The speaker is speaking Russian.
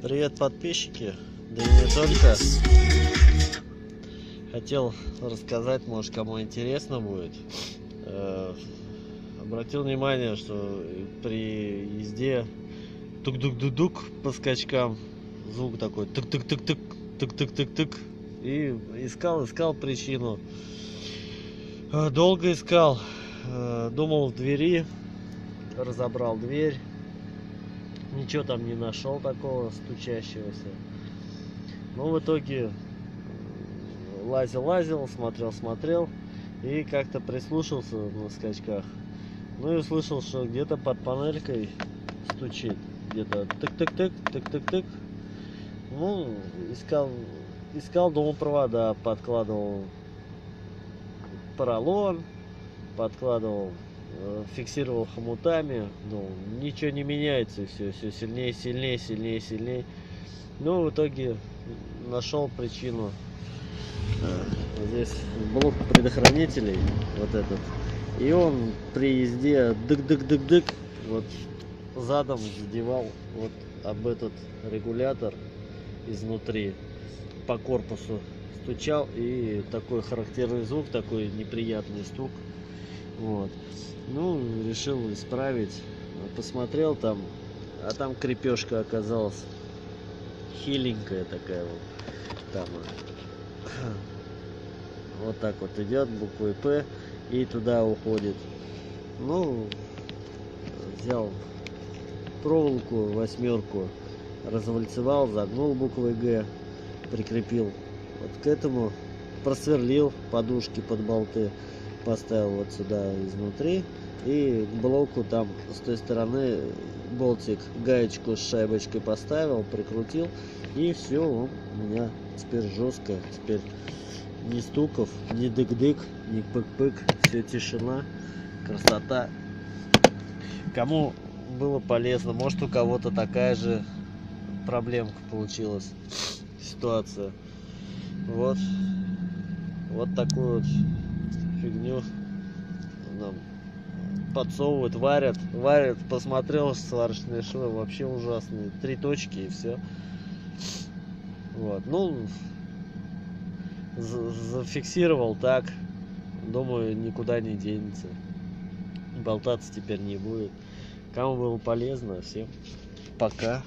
Привет, подписчики, да и не только. Хотел рассказать, может, кому интересно будет. Обратил внимание, что при езде тук-дук-дук по скачкам звук такой тык-тык-тык-тык, тык-тык-тык-тык. И искал причину. Долго искал, думал в двери, разобрал дверь. Ничего там не нашел такого стучащегося. Но в итоге лазил, смотрел и как-то прислушался на скачках. Ну и услышал, что где-то под панелькой стучит. Где-то тык-тык-тык, тык-тык-тык. Ну, искал, думал, провода, подкладывал поролон, фиксировал хомутами, ну, ничего не меняется, все сильнее. Ну, в итоге нашел причину. Здесь блок предохранителей, вот этот, и он при езде дык-дык-дык-дык, вот задом задевал вот об этот регулятор изнутри, по корпусу стучал, и такой характерный звук, такой неприятный стук. Вот. Ну, решил исправить. Посмотрел там, а там крепежка оказалась хиленькая такая вот. Там вот так вот идет буквой П и туда уходит. Ну, взял проволоку, восьмерку, развальцевал, загнул буквой Г, прикрепил вот к этому, просверлил подушки под болты, поставил вот сюда изнутри, и к блоку там с той стороны болтик, гаечку с шайбочкой поставил, прикрутил, и все, он у меня теперь жестко, теперь ни стуков, ни дык-дык, ни пык-пык, все тишина, красота. Кому было полезно, может, у кого-то такая же проблемка получилась, ситуация. Вот такую вот фигню нам подсовывают, варят. Посмотрел сварочные швы, вообще ужасные, 3 точки и все. Вот, ну, зафиксировал так, думаю, никуда не денется, болтаться теперь не будет. Кому было полезно, всем пока.